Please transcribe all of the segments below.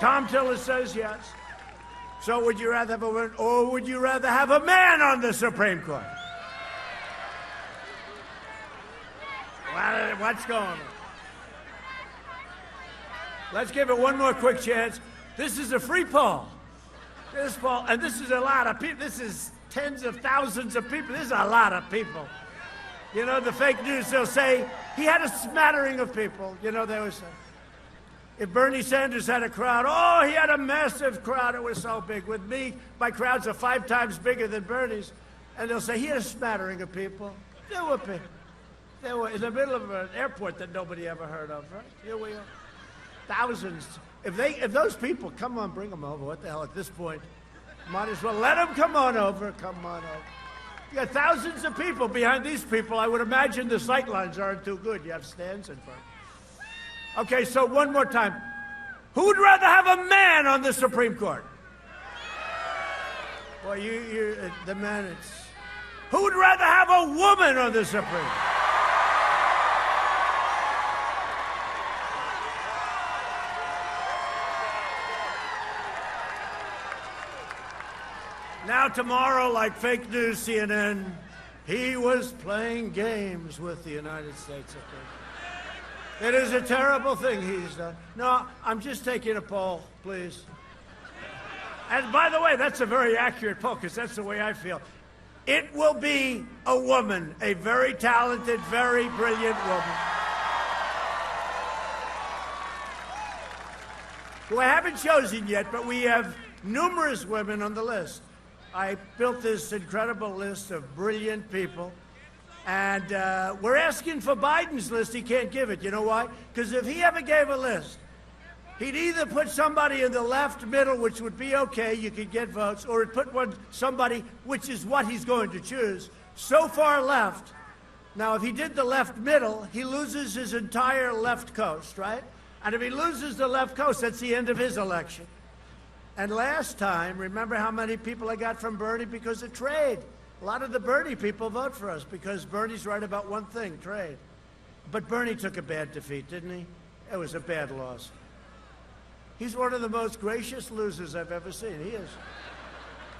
Tom Tillis says yes. So would you rather have a woman, or would you rather have a man on the Supreme Court? What's going on? Let's give it one more quick chance. This is a free poll. This poll, and this is a lot of people. This is tens of thousands of people. This is a lot of people. You know, the fake news, they'll say he had a smattering of people. You know, they always say, if Bernie Sanders had a crowd, oh, he had a massive crowd. It was so big. With me, my crowds are 5 times bigger than Bernie's. And they'll say he had a smattering of people. There were people. They were in the middle of an airport that nobody ever heard of, right? Here we are. Thousands. If those people, come on, bring them over. What the hell, at this point, might as well let them come on over. Come on over. You got thousands of people behind these people. I would imagine the sight lines aren't too good. You have stands in front. Okay, so one more time. Who would rather have a man on the Supreme Court? Well, the man, it's... Who would rather have a woman on the Supreme Court? Now tomorrow, like fake news CNN, he was playing games with the United States Supreme Court. It is a terrible thing he's done. No, I'm just taking a poll, please. And by the way, that's a very accurate poll, because that's the way I feel. It will be a woman, a very talented, very brilliant woman, who I haven't chosen yet, but we have numerous women on the list. I built this incredible list of brilliant people, and we're asking for Biden's list. He can't give it. You know why? Because if he ever gave a list, he'd either put somebody in the left middle, which would be okay, you could get votes, or he'd put somebody, which is what he's going to choose, so far left. Now, if he did the left middle, he loses his entire left coast, right? And if he loses the left coast, that's the end of his election. And last time, remember how many people I got from Bernie because of trade? A lot of the Bernie people vote for us because Bernie's right about one thing, trade. But Bernie took a bad defeat, didn't he? It was a bad loss. He's one of the most gracious losers I've ever seen. He is.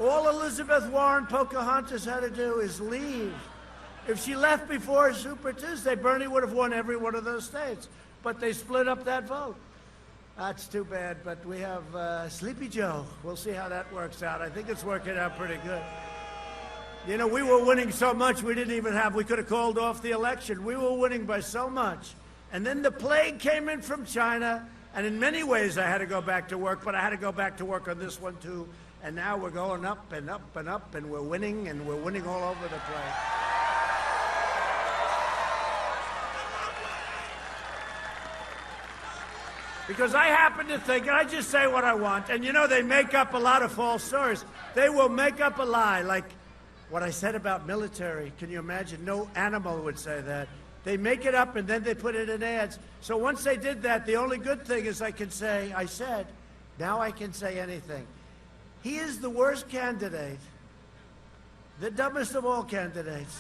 All Elizabeth Warren Pocahontas had to do is leave. If she left before Super Tuesday, Bernie would have won every one of those states. But they split up that vote. That's too bad, but we have Sleepy Joe. We'll see how that works out. I think it's working out pretty good. You know, we were winning so much we could have called off the election. We were winning by so much. And then the plague came in from China, and in many ways I had to go back to work, but I had to go back to work on this one too. And now we're going up and up and up, and we're winning all over the place. Because I happen to think, and I just say what I want, and you know they make up a lot of false stories. They will make up a lie, like what I said about military. Can you imagine? No animal would say that. They make it up and then they put it in ads. So once they did that, the only good thing is I said, now I can say anything. He is the worst candidate, the dumbest of all candidates.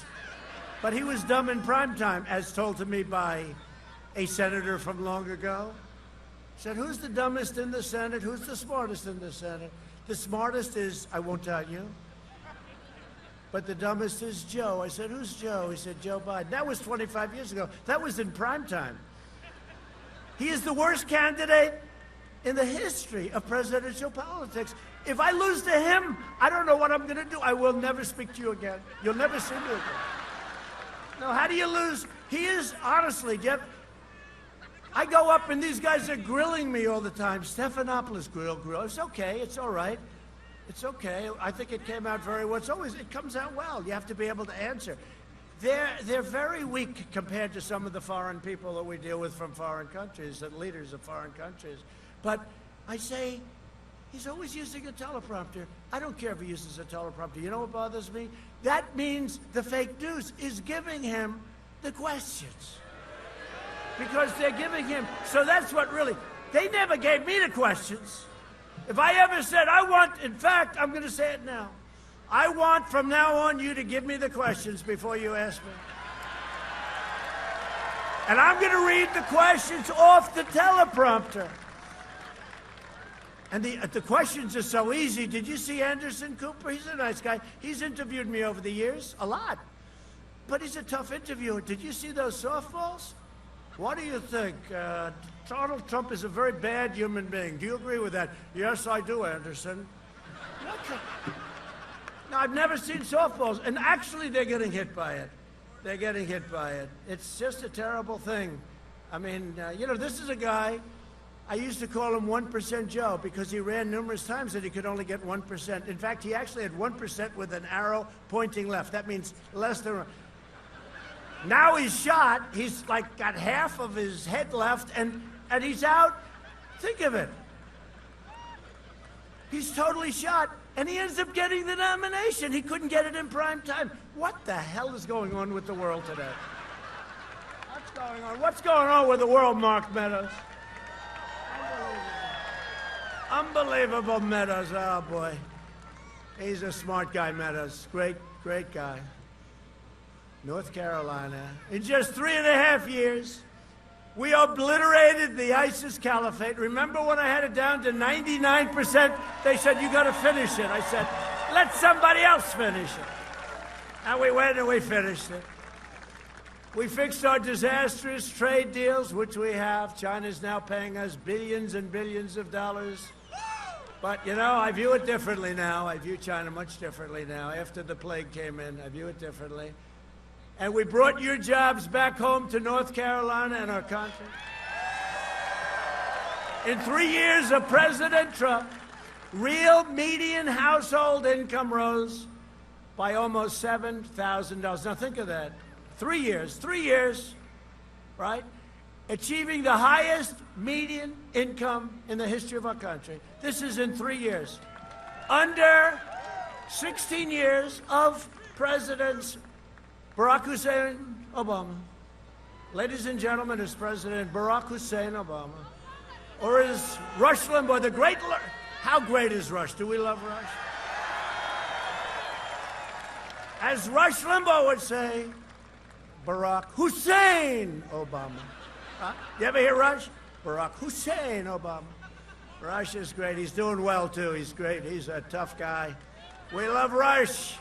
But he was dumb in prime time, as told to me by a senator from long ago. Said, who's the dumbest in the Senate? Who's the smartest in the Senate? The smartest is, I won't tell you, but the dumbest is Joe. I said, who's Joe? He said, Joe Biden. That was 25 years ago. That was in prime time. He is the worst candidate in the history of presidential politics. If I lose to him, I don't know what I'm going to do. I will never speak to you again. You'll never see me again. No, how do you lose? He is, honestly, Jeff, I go up and these guys are grilling me all the time. Stephanopoulos grill. It's okay. It's all right. It's okay. I think it came out very well. It comes out well. You have to be able to answer. They're very weak compared to some of the foreign people that we deal with from foreign countries and leaders of foreign countries. But I say, he's always using a teleprompter. I don't care if he uses a teleprompter. You know what bothers me? That means the fake news is giving him the questions. Because they're giving him, so that's what really, they never gave me the questions. If I ever said, in fact, I'm going to say it now. I want from now on you to give me the questions before you ask me. And I'm going to read the questions off the teleprompter. And the questions are so easy. Did you see Anderson Cooper? He's a nice guy. He's interviewed me over the years, a lot. But he's a tough interviewer. Did you see those softballs? What do you think? Donald Trump is a very bad human being. Do you agree with that? Yes, I do, Anderson. No, I've never seen softballs. And actually, they're getting hit by it. They're getting hit by it. It's just a terrible thing. I mean, you know, this is a guy, I used to call him 1% Joe because he ran numerous times and he could only get 1%. In fact, he actually had 1% with an arrow pointing left. That means less than... Now he's shot. He's like got half of his head left and he's out. Think of it. He's totally shot and he ends up getting the nomination. He couldn't get it in prime time. What the hell is going on with the world today? What's going on? What's going on with the world, Mark Meadows? Unbelievable, Meadows. Oh, boy. He's a smart guy, Meadows. Great, great guy. North Carolina. In just 3.5 years, we obliterated the ISIS caliphate. Remember when I had it down to 99%? They said, you got to finish it. I said, let somebody else finish it. And we went and we finished it. We fixed our disastrous trade deals, which we have. China's now paying us billions and billions of dollars. But, you know, I view it differently now. I view China much differently now. After the plague came in, I view it differently. And we brought your jobs back home to North Carolina and our country. In 3 years of President Trump, real median household income rose by almost $7,000. Now think of that. 3 years, right? Achieving the highest median income in the history of our country. This is in 3 years. Under 16 years of Presidents Barack Hussein Obama. Ladies and gentlemen, is President Barack Hussein Obama. Or is Rush Limbaugh, the great... How great is Rush? Do we love Rush? As Rush Limbaugh would say, Barack Hussein Obama. You ever hear Rush? Barack Hussein Obama. Rush is great. He's doing well, too. He's great. He's a tough guy. We love Rush.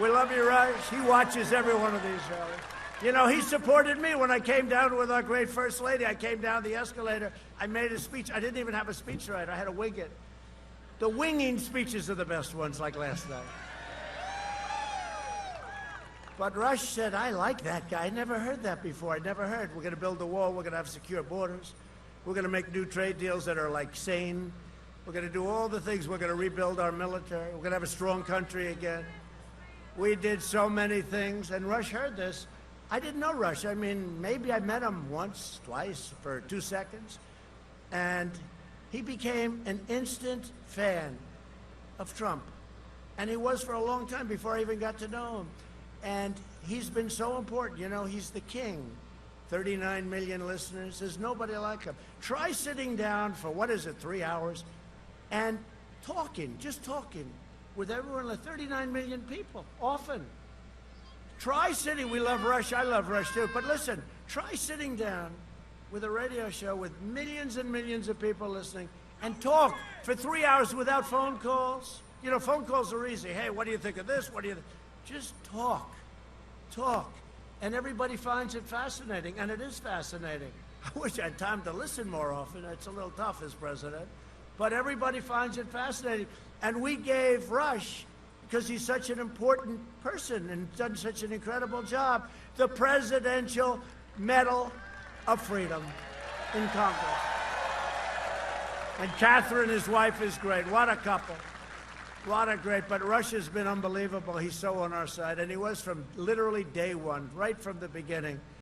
We love you, Rush. He watches every one of these shows. You know, he supported me when I came down with our great First Lady. I came down the escalator. I made a speech. I didn't even have a speechwriter. I had to wing it. The winging speeches are the best ones, like last night. But Rush said, I like that guy. I never heard that before. I never heard. We're going to build a wall. We're going to have secure borders. We're going to make new trade deals that are, like, sane. We're going to do all the things. We're going to rebuild our military. We're going to have a strong country again. We did so many things, and Rush heard this. I didn't know Rush. I mean, maybe I met him once, twice, for 2 seconds. And he became an instant fan of Trump. And he was for a long time before I even got to know him. And he's been so important. You know, he's the king. 39 million listeners. There's nobody like him. Try sitting down for, 3 hours, and talking, just talking, with everyone, like 39 million people, often. Try sitting, we love Rush, I love Rush too, but listen, try sitting down with a radio show with millions and millions of people listening and talk for 3 hours without phone calls. You know, phone calls are easy. Hey, what do you think of this? What do you think? Just talk, talk. And everybody finds it fascinating, and it is fascinating. I wish I had time to listen more often. It's a little tough as president. But everybody finds it fascinating. And we gave Rush, because he's such an important person and done such an incredible job, the Presidential Medal of Freedom in Congress. And Catherine, his wife, is great. What a couple. What a great, but Rush has been unbelievable. He's so on our side, and he was from literally day one, right from the beginning.